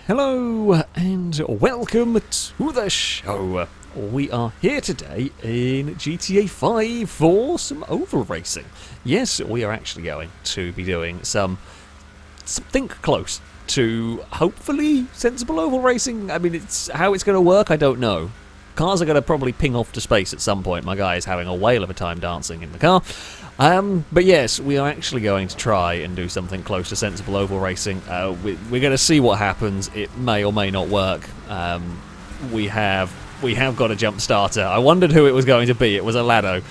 Hello and welcome to the show. We are here today in GTA 5 for some oval racing. Yes, we are actually going to be doing something close to hopefully sensible oval racing. I mean, how it's going to work, I don't know. Cars are going to probably ping off to space at some point. My guy is having a whale of a time dancing in the car. But yes, we are actually going to try and do something close to sensible oval racing. We're going to see what happens. It may or may not work. We have got a jump starter. I wondered who it was going to be. It was a Lado.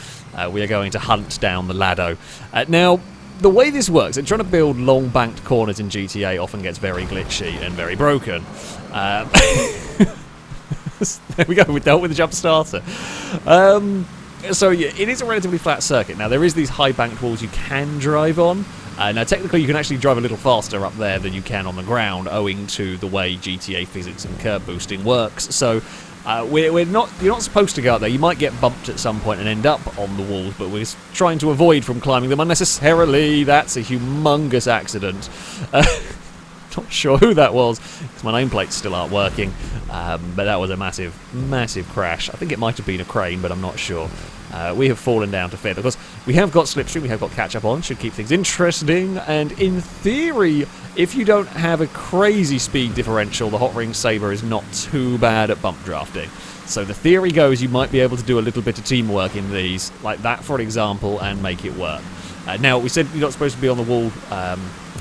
We are going to hunt down the Lado. Now, the way this works, and trying to build long banked corners in GTA often gets very glitchy and very broken. There we go, we dealt with the jump starter. So yeah, it is a relatively flat circuit. Now there is these high banked walls you can drive on. Now technically you can actually drive a little faster up there than you can on the ground, owing to the way GTA physics and curb boosting works. So you're not supposed to go up there. You might get bumped at some point and end up on the walls, but we're trying to avoid from climbing them unnecessarily. That's a humongous accident. Not sure who that was, because my nameplates still aren't working, but that was a massive crash. I think it might have been a crane, but I'm not sure. We have fallen down to fifth. Of course, we have got slipstream, we have got catch-up on, should keep things interesting, and in theory, if you don't have a crazy speed differential, the Hot Ring Sabre is not too bad at bump drafting. So the theory goes you might be able to do a little bit of teamwork in these, like that for example, and make it work. Now, we said you're not supposed to be on the wall.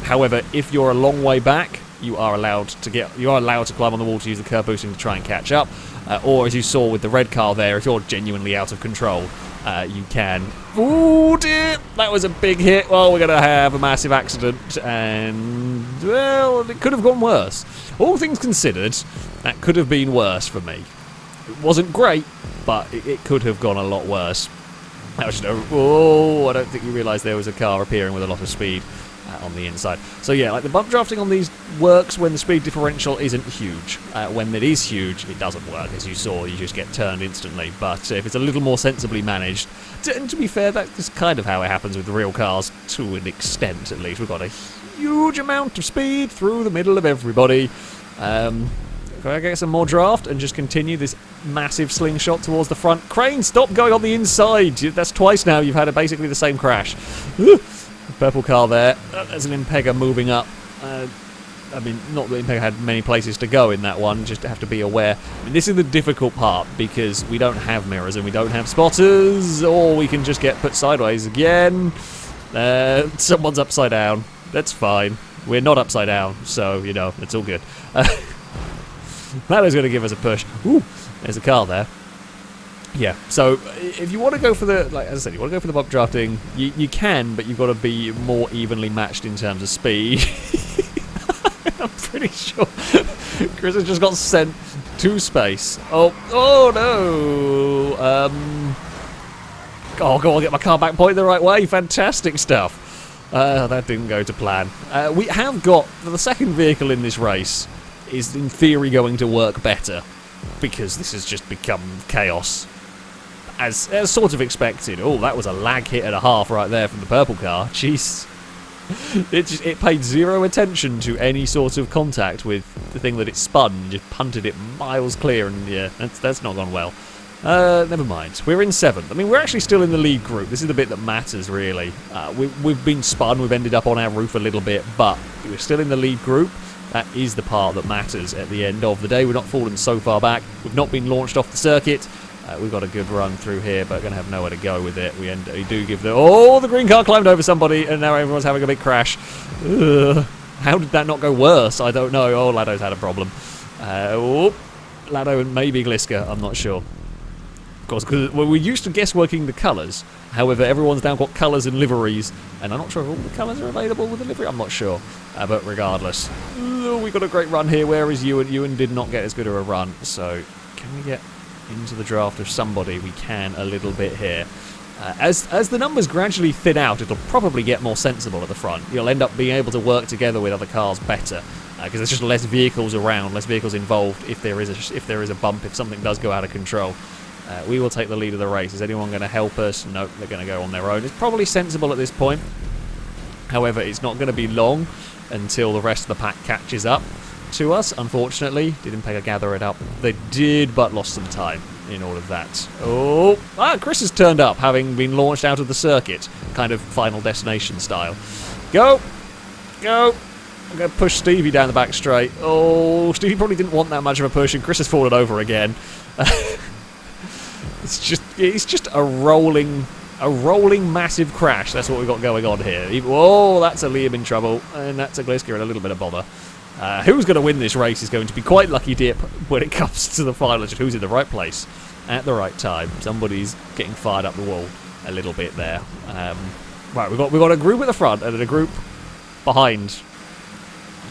However, if you're a long way back, you are allowed to climb on the wall to use the curb boosting to try and catch up. Or, as you saw with the red car there, if you're genuinely out of control, you can. Ooh, dear! That was a big hit. Well, we're going to have a massive accident, and well, it could have gone worse. All things considered, that could have been worse for me. It wasn't great, but it could have gone a lot worse. That was just I don't think you realised there was a car appearing with a lot of speed on the inside. So yeah, like the bump drafting on these works when the speed differential isn't huge. When it is huge, it doesn't work. As you saw, you just get turned instantly. But if it's a little more sensibly managed, and to be fair, that's kind of how it happens with the real cars, to an extent at least. We've got a huge amount of speed through the middle of everybody. Can I get some more draft and just continue this massive slingshot towards the front? Crane, stop going on the inside! That's twice now you've had basically the same crash. Purple car there. There's an Impega moving up. I mean, not that Impega had many places to go in that one, just have to be aware. I mean, this is the difficult part, because we don't have mirrors and we don't have spotters, or we can just get put sideways again. Someone's upside down. That's fine. We're not upside down, so, you know, it's all good. Lado's going to give us a push. Ooh, there's a car there. Yeah, so if you want to go for the, like as I said, you want to go for the bump drafting, you can, but you've got to be more evenly matched in terms of speed. I'm pretty sure Chris has just got sent to space. Oh no! Oh, go on, get my car back pointing the right way. Fantastic stuff. That didn't go to plan. We have got the second vehicle in this race is in theory going to work better, because this has just become chaos, as sort of expected. Oh, that was a lag hit and a half right there from the purple car. Jeez. It paid zero attention to any sort of contact with the thing that it spun, just punted it miles clear, and yeah, that's not gone well. Never mind. We're in 7th. I mean, we're actually still in the lead group. This is the bit that matters, really. We've been spun, we've ended up on our roof a little bit, but we're still in the lead group. That is the part that matters at the end of the day. We've not fallen so far back. We've not been launched off the circuit. We've got a good run through here, but going to have nowhere to go with it. We do give the... Oh, the green car climbed over somebody, and now everyone's having a big crash. Ugh. How did that not go worse? I don't know. Oh, Lado's had a problem. Lado and maybe Gliska, I'm not sure. Of course, because we're used to guessworking the colours. However, everyone's now got colours and liveries, and I'm not sure if all the colours are available with the livery. I'm not sure. But regardless, we got a great run here. Where is Ewan? Ewan did not get as good of a run, so can we get into the draft of somebody? We can a little bit here. As the numbers gradually thin out, it'll probably get more sensible at the front. You'll end up being able to work together with other cars better, because there's just less vehicles around, less vehicles involved. If there is a bump, if something does go out of control. We will take the lead of the race. Is anyone going to help us? Nope, they're going to go on their own. It's probably sensible at this point. However, it's not going to be long until the rest of the pack catches up. to us, unfortunately. Didn't Pega gather it up. They did, but lost some time in all of that. Oh, Chris has turned up, having been launched out of the circuit, kind of Final Destination style. Go! Go! I'm going to push Stevie down the back straight. Oh, Stevie probably didn't want that much of a push, and Chris has fallen over again. It's just a rolling massive crash. That's what we've got going on here. Whoa, that's a Liam in trouble, and that's a Gliska in a little bit of bother. Who's going to win this race is going to be quite lucky dip when it comes to the final. Just who's in the right place at the right time. Somebody's getting fired up the wall a little bit there. Right, we've got a group at the front and then a group behind.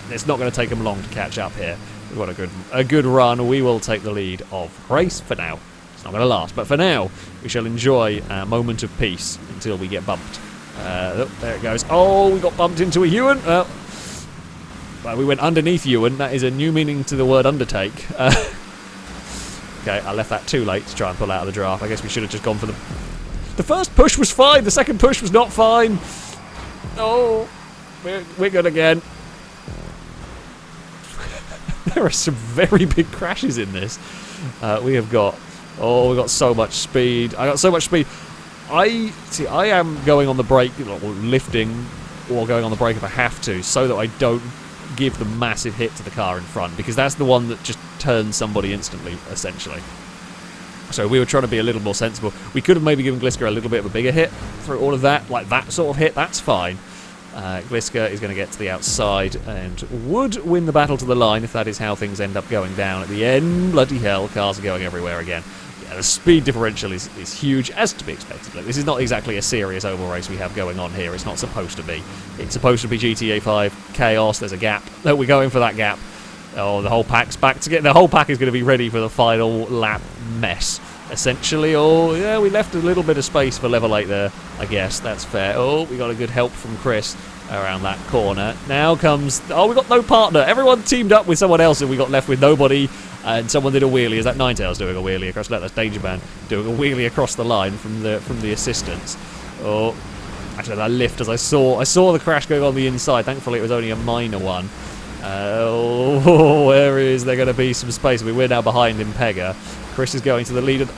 It's not going to take them long to catch up here. We've got a good run. We will take the lead of race for now. It's not going to last, but for now we shall enjoy a moment of peace until we get bumped. Oh, there it goes. Oh, we got bumped into a Ewan. Well, we went underneath Ewan. That is a new meaning to the word undertake. Okay, I left that too late to try and pull out of the draft. I guess we should have just gone for the first push was fine. The second push was not fine. Oh, we're good again. There are some very big crashes in this. We've got so much speed. I got so much speed. I am going on the brake, or lifting, or going on the brake if I have to, so that I don't give the massive hit to the car in front, because that's the one that just turns somebody instantly, essentially. So we were trying to be a little more sensible. We could have maybe given Gliska a little bit of a bigger hit through all of that, like that sort of hit. That's fine. Gliska is going to get to the outside and would win the battle to the line if that is how things end up going down at the end. Bloody hell, cars are going everywhere again. Yeah, the speed differential is huge, as to be expected. Look, this is not exactly a serious oval race we have going on here. It's not supposed to be. It's supposed to be GTA 5 chaos. There's a gap. No, we're going for that gap. Oh, the whole pack's back to get. The whole pack is going to be ready for the final lap mess, essentially. Oh, yeah, we left a little bit of space for level 8 there. I guess that's fair. Oh, we got a good help from Chris around that corner. Now comes. Oh, we got no partner. Everyone teamed up with someone else, and we got left with nobody. And someone did a wheelie. Is that Ninetales doing a wheelie across? No, that's Danger Man doing a wheelie across the line from the assistants. Oh, actually, that lift as I saw the crash going on the inside. Thankfully, it was only a minor one. Oh, where is there going to be some space? I mean, we're now behind Impega. Chris is going to the lead of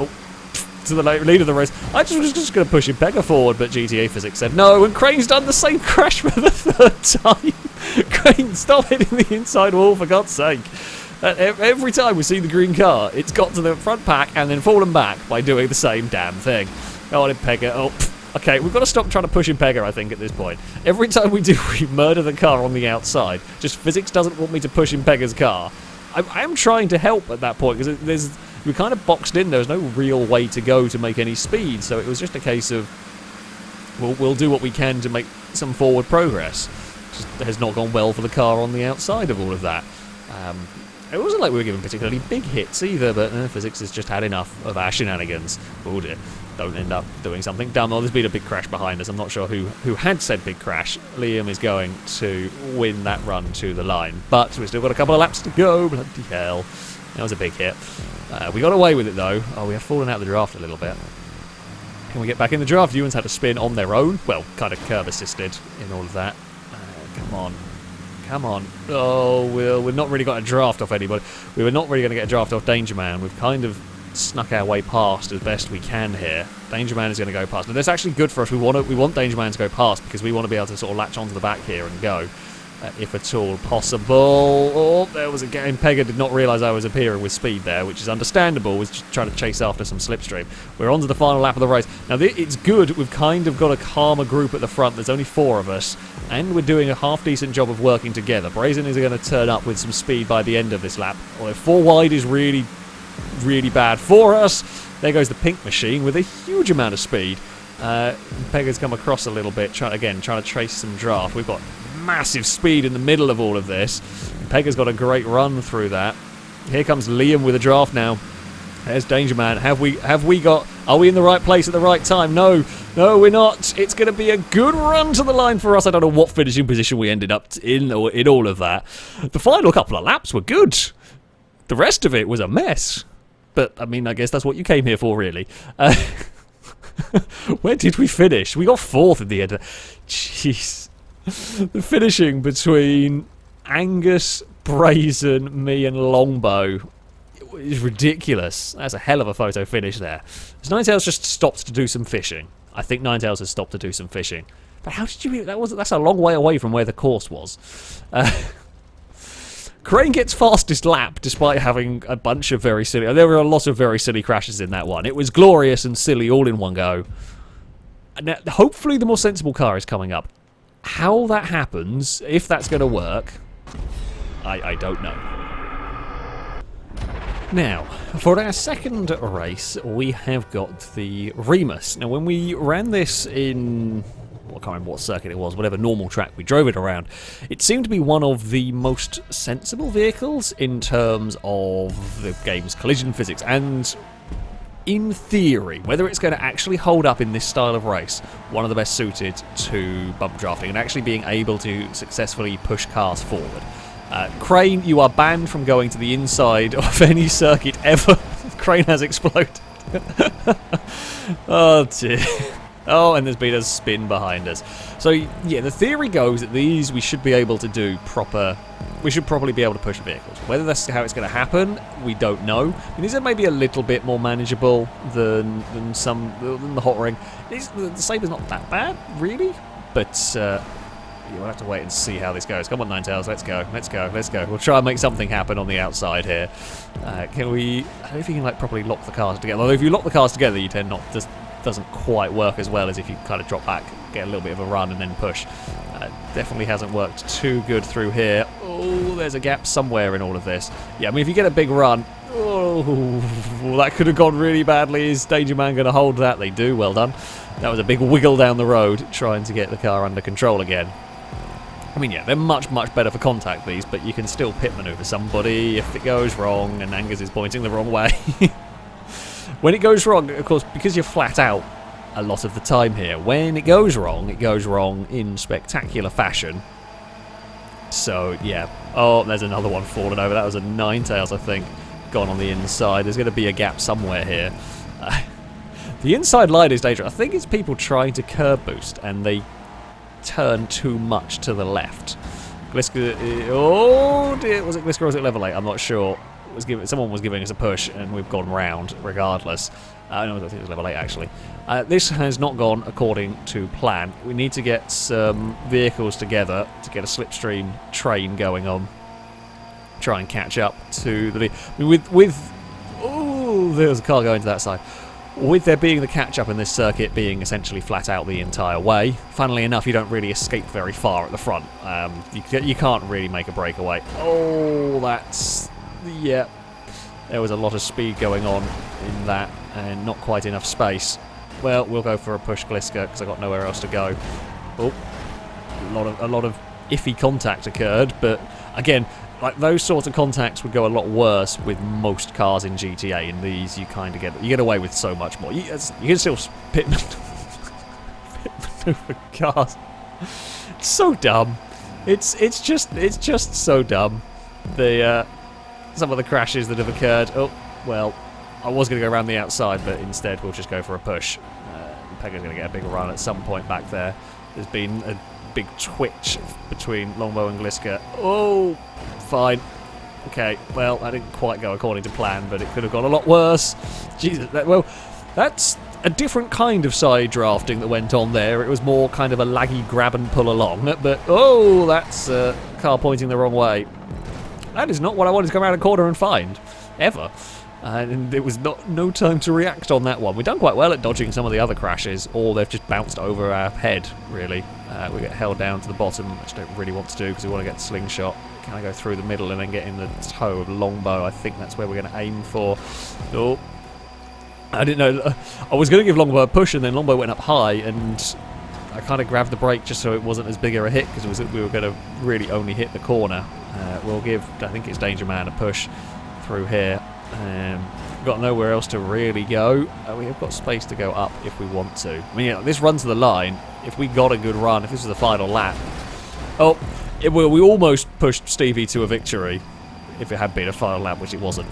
the race. I was just going to push Impega forward, but GTA Physics said no, and Crane's done the same crash for the third time. Crane, stop hitting the inside wall, for God's sake. Every time we see the green car, it's got to the front pack and then fallen back by doing the same damn thing. Go on, Impega. Oh, okay, we've got to stop trying to push Impega, I think, at this point. Every time we do, we murder the car on the outside. Just physics doesn't want me to push Impega's car. I am trying to help at that point, because we're kind of boxed in. There's no real way to go to make any speed, so it was just a case of we'll do what we can to make some forward progress. Just has not gone well for the car on the outside of all of that. It wasn't like we were given particularly big hits either, but physics has just had enough of our shenanigans. Oh dear, don't end up doing something dumb. Oh, there's been a big crash behind us. I'm not sure who had said big crash. Liam is going to win that run to the line, but we've still got a couple of laps to go. Bloody hell. That was a big hit. We got away with it though. Oh, we have fallen out of the draft a little bit. Can we get back in the draft? Ewan's had to spin on their own. Well, kind of curb assisted in all of that. Come on. Come on. Oh, we've not really got a draft off anybody. We were not really going to get a draft off Danger Man. We've kind of snuck our way past as best we can here. Danger Man is going to go past. But that's actually good for us. We want Danger Man to go past because we want to be able to sort of latch onto the back here and go. If at all possible. Oh, there was a game. Impega did not realise I was appearing with speed there, which is understandable. Was just trying to chase after some slipstream. We're on to the final lap of the race. Now, it's good. We've kind of got a calmer group at the front. There's only 4 of us, and we're doing a half-decent job of working together. Brazen is going to turn up with some speed by the end of this lap. Although 4 wide is really, really bad for us. There goes the pink machine with a huge amount of speed. Impega's come across a little bit, trying to trace some draft. We've got massive speed in the middle of all of this. Pega's got a great run through that. Here comes Liam with a draft now. There's Danger Man. Are we in the right place at the right time? No, we're not. It's going to be a good run to the line for us. I don't know what finishing position we ended up in all of that. The final couple of laps were good. The rest of it was a mess. But, I mean, I guess that's what you came here for, really. Where did we finish? We got 4th at the end. Jeez. The finishing between Angus, Brazen, me and Longbow is ridiculous. That's a hell of a photo finish there. So Ninetales just stopped to do some fishing. I think Ninetales has stopped to do some fishing. But how did you... That's a long way away from where the course was. Crane gets fastest lap despite having a bunch of very silly... There were a lot of very silly crashes in that one. It was glorious and silly all in one go. Now, hopefully the more sensible car is coming up. How that happens, if that's going to work, I don't know. Now, for our second race, we have got the Remus. Now, when we ran this in... I can't remember what circuit it was, whatever normal track we drove it around, it seemed to be one of the most sensible vehicles in terms of the game's collision physics. And in theory, whether it's going to actually hold up in this style of race, one of the best suited to bump drafting and actually being able to successfully push cars forward. Crane, you are banned from going to the inside of any circuit ever. Crane has exploded. Oh dear. Oh, and there's been a spin behind us. So, yeah, the theory goes that these we should be able to do proper... We should probably be able to push vehicles. Whether that's how it's going to happen, we don't know. I mean, these are maybe a little bit more manageable than the Hot Ring. The Saber's not that bad, really. But we'll have to wait and see how this goes. Come on, Ninetales, let's go. Let's go. Let's go. We'll try and make something happen on the outside here. Can we... I don't know if you can like properly lock the cars together. Although if you lock the cars together, you tend not... Doesn't quite work as well as if you kind of drop back, get a little bit of a run and then push. Definitely hasn't worked too good through here. Oh, there's a gap somewhere in all of this. Yeah, I mean, if you get a big run, oh, that could have gone really badly. Is Danger Man going to hold that? They do, well done. That was a big wiggle down the road, trying to get the car under control again. I mean, yeah, they're much, much better for contact, these, but you can still pit maneuver somebody if it goes wrong and Angus is pointing the wrong way. When it goes wrong, of course, because you're flat out a lot of the time here, when it goes wrong in spectacular fashion. So, yeah. Oh, there's another one falling over. That was a Ninetales, I think, gone on the inside. There's going to be a gap somewhere here. The inside line is dangerous. I think it's people trying to curb boost, and they turn too much to the left. Gliska... Oh, dear. Was it Gliska or was it Level 8? I'm not sure. Someone was giving us a push and we've gone round regardless. No, I don't think it was Level 8 actually. This has not gone according to plan. We need to get some vehicles together to get a slipstream train going on. Try and catch up to the... I mean, oh, there's a car going to that side. With there being the catch-up in this circuit being essentially flat out the entire way, funnily enough, you don't really escape very far at the front. You can't really make a breakaway. Oh, that's... Yeah, there was a lot of speed going on in that and not quite enough space. Well, we'll go for a push Gliska because I've got nowhere else to go. Oh, a lot of iffy contact occurred, but again, like those sorts of contacts would go a lot worse with most cars in GTA. In these, you kind of get away with so much more. You can still pit maneuver cars. It's so dumb. It's just so dumb. Some of the crashes that have occurred. Oh, well, I was going to go around the outside, but instead we'll just go for a push. Pegga's going to get a big run at some point back there. There's been a big twitch between Longbow and Gliska. Oh, fine. Okay, well, that didn't quite go according to plan, but it could have gone a lot worse. Jesus, that's a different kind of side drafting that went on there. It was more kind of a laggy grab and pull along, but oh, that's a car pointing the wrong way. That is not what I wanted to come around a corner and find, ever. And it was no time to react on that one. We've done quite well at dodging some of the other crashes, or they've just bounced over our head, really. We get held down to the bottom, which I don't really want to do because we want to get slingshot. Can I go through the middle and then get in the toe of Longbow? I think that's where we're going to aim for. Oh, I didn't know. I was going to give Longbow a push, and then Longbow went up high, and I kind of grabbed the brake just so it wasn't as big a hit because we were going to really only hit the corner. We'll give, I think it's Danger Man, a push through here. Got nowhere else to really go. We have got space to go up if we want to. I mean, yeah, this run to the line, if we got a good run, if this was the final lap... Oh, we almost pushed Stevie to a victory if it had been a final lap, which it wasn't.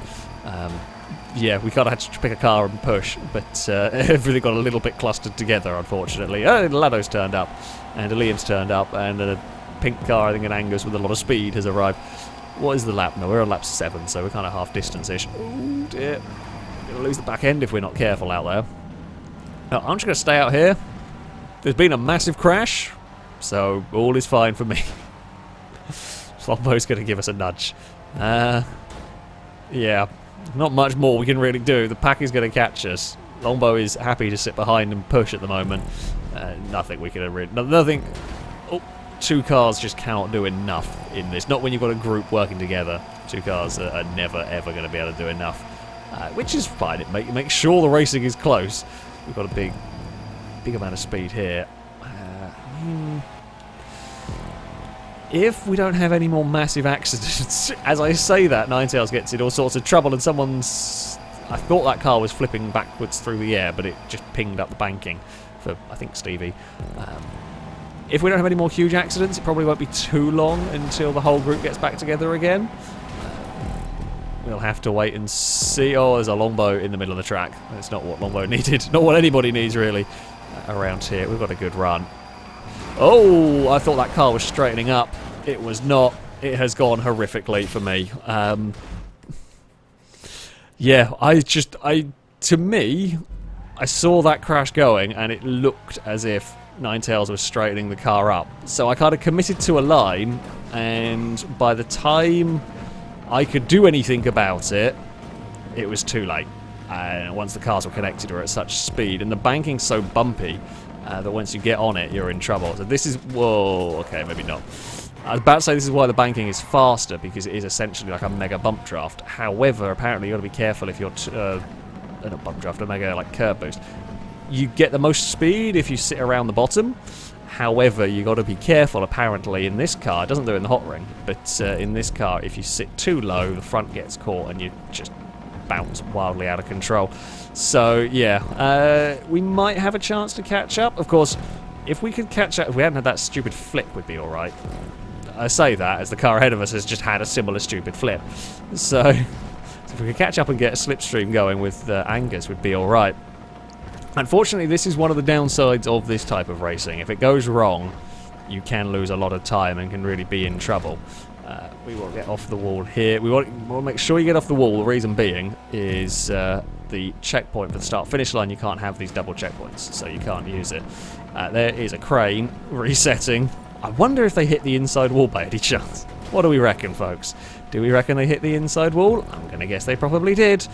Yeah, we kind of had to pick a car and push, but everything got a little bit clustered together, unfortunately. Lado's turned up, and Liam's turned up, and pink car, I think an Angus with a lot of speed has arrived. What is the lap? No, we're on lap 7, so we're kind of half distance-ish. Oh dear. Gonna lose the back end if we're not careful out there. No, I'm just gonna stay out here. There's been a massive crash, so all is fine for me. Longbow's gonna give us a nudge. Yeah, not much more we can really do. The pack is gonna catch us. Longbow is happy to sit behind and push at the moment. Nothing we can really... Nothing... Oh, 2 cars just cannot do enough in this. Not when you've got a group working together. 2 cars are never, ever going to be able to do enough. Which is fine. It makes sure the racing is close. We've got a big amount of speed here. If we don't have any more massive accidents... As I say that, Ninetales gets in all sorts of trouble and someone's... I thought that car was flipping backwards through the air, but it just pinged up the banking for, I think, Stevie. If we don't have any more huge accidents, it probably won't be too long until the whole group gets back together again. We'll have to wait and see. Oh, there's a Longbow in the middle of the track. That's not what Longbow needed. Not what anybody needs, really, around here. We've got a good run. Oh, I thought that car was straightening up. It was not. It has gone horrifically for me. Yeah, to me, I saw that crash going, and it looked as if Ninetales was straightening the car up. So I kind of committed to a line, and by the time I could do anything about it, it was too late. And once the cars were connected, we're at such speed, and the banking's so bumpy that once you get on it, you're in trouble. So this is... Whoa, okay, maybe not. I was about to say this is why the banking is faster, because it is essentially like a mega bump draft. However, apparently you've got to be careful if you're... not bump draft, a mega like curb boost. You get the most speed if you sit around the bottom. However, you got to be careful, apparently, in this car. It doesn't do it in the hot ring, but in this car, if you sit too low, the front gets caught and you just bounce wildly out of control. So, yeah, we might have a chance to catch up. Of course, if we could catch up, if we hadn't had that stupid flip, we'd be alright. I say that as the car ahead of us has just had a similar stupid flip. So if we could catch up and get a slipstream going with Angus, we'd be alright. Unfortunately, this is one of the downsides of this type of racing. If it goes wrong, you can lose a lot of time and can really be in trouble. We will get off the wall here. We'll make sure you get off the wall. The reason being is the checkpoint for the start-finish line. You can't have these double checkpoints, so you can't use it. There is a crane resetting. I wonder if they hit the inside wall by any chance. What do we reckon, folks? Do we reckon they hit the inside wall? I'm going to guess they probably did.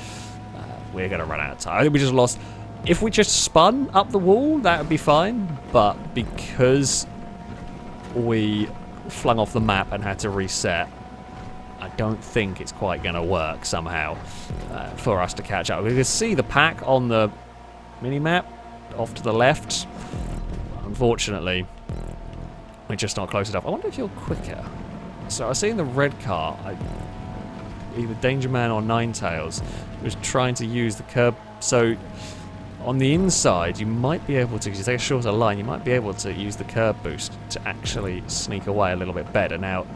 We're going to run out of time. I think we just lost... If we just spun up the wall, that would be fine. But because we flung off the map and had to reset, I don't think it's quite going to work somehow for us to catch up. We can see the pack on the mini-map off to the left. Unfortunately, we're just not close enough. I wonder if you're quicker. So I was seeing the red car, either Danger Man or Ninetales, was trying to use the curb. So on the inside, you might be able to, because you take a shorter line, you might be able to use the curb boost to actually sneak away a little bit better. Now,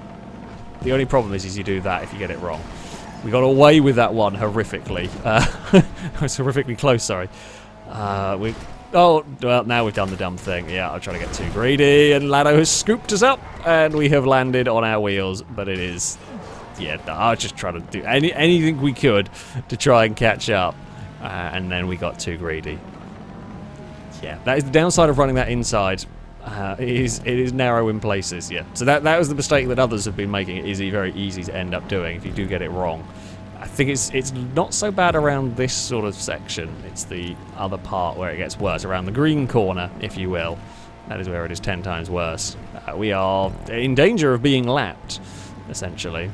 the only problem is you do that if you get it wrong. We got away with that one horrifically. It was horrifically close, sorry. Oh, well, now we've done the dumb thing. Yeah, I'm trying to get too greedy, and Lado has scooped us up, and we have landed on our wheels, but it is... Yeah, I was just trying to do anything we could to try and catch up, and then we got too greedy. Yeah, that is the downside of running that inside. It is narrow in places, yeah. So that was the mistake that others have been making. It is very easy to end up doing if you do get it wrong. I think it's not so bad around this sort of section. It's the other part where it gets worse, around the green corner, if you will. That is where it is 10 times worse. We are in danger of being lapped, essentially.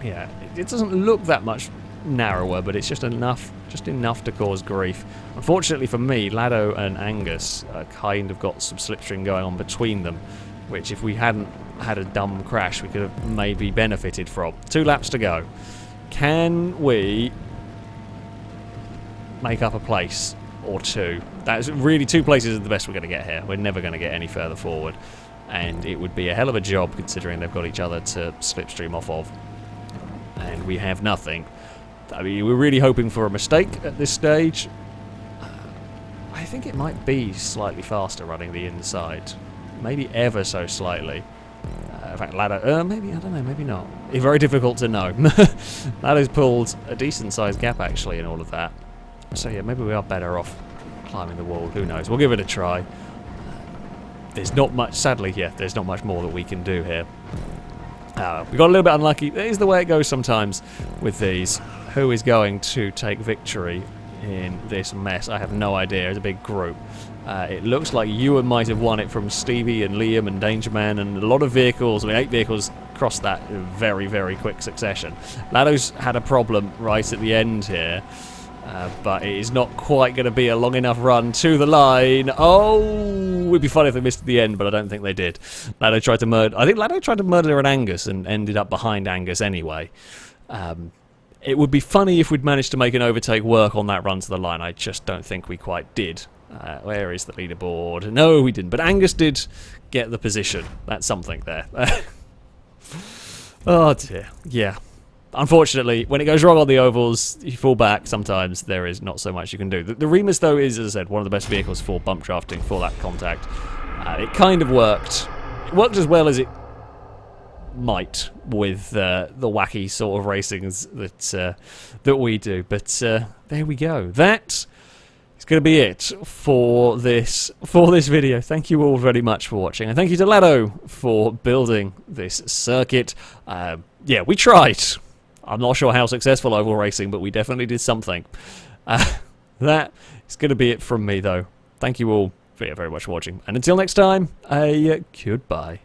Yeah, it doesn't look that much narrower, but it's just enough to cause grief. Unfortunately for me, Lado and Angus kind of got some slipstream going on between them, which if we hadn't had a dumb crash, we could have maybe benefited from. 2 laps to go. Can we make up a place or two? That's really 2 places is the best we're going to get here. We're never going to get any further forward, and it would be a hell of a job considering they've got each other to slipstream off of, and we have nothing. I mean, we're really hoping for a mistake at this stage. I think it might be slightly faster running the inside, maybe ever so slightly. fact, Lado, maybe, I don't know, maybe not. It's very difficult to know. Lado's pulled a decent-sized gap, actually, in all of that. So, yeah, maybe we are better off climbing the wall. Who knows? We'll give it a try. There's not much, sadly, yeah, there's not much more that we can do here. We got a little bit unlucky. It is the way it goes sometimes with these. Who is going to take victory in this mess? I have no idea. It's a big group. It looks like Ewan might have won it from Stevie and Liam and Dangerman, and a lot of vehicles, I mean 8 vehicles crossed that in very, very quick succession. Lado's had a problem right at the end here, but it is not quite going to be a long enough run to the line. Oh, it would be funny if they missed at the end, but I don't think they did. Lado tried to murder, I think Lado tried to murder an Angus and ended up behind Angus anyway. It would be funny if we'd managed to make an overtake work on that run to the line. I just don't think we quite did. Where is the leaderboard? No, we didn't. But Angus did get the position. That's something there. Oh, dear. Yeah. Unfortunately, when it goes wrong on the ovals, you fall back. Sometimes there is not so much you can do. The Remus, though, is, as I said, one of the best vehicles for bump drafting, for that contact. It kind of worked. It worked as well as it might with the wacky sort of racings that we do. But there we go. That is going to be it for this video. Thank you all very much for watching, and thank you to Lado for building this circuit. Yeah, we tried. I'm not sure how successful oval racing, but we definitely did something. That is going to be it from me, though. Thank you all very much for watching, and until next time, goodbye.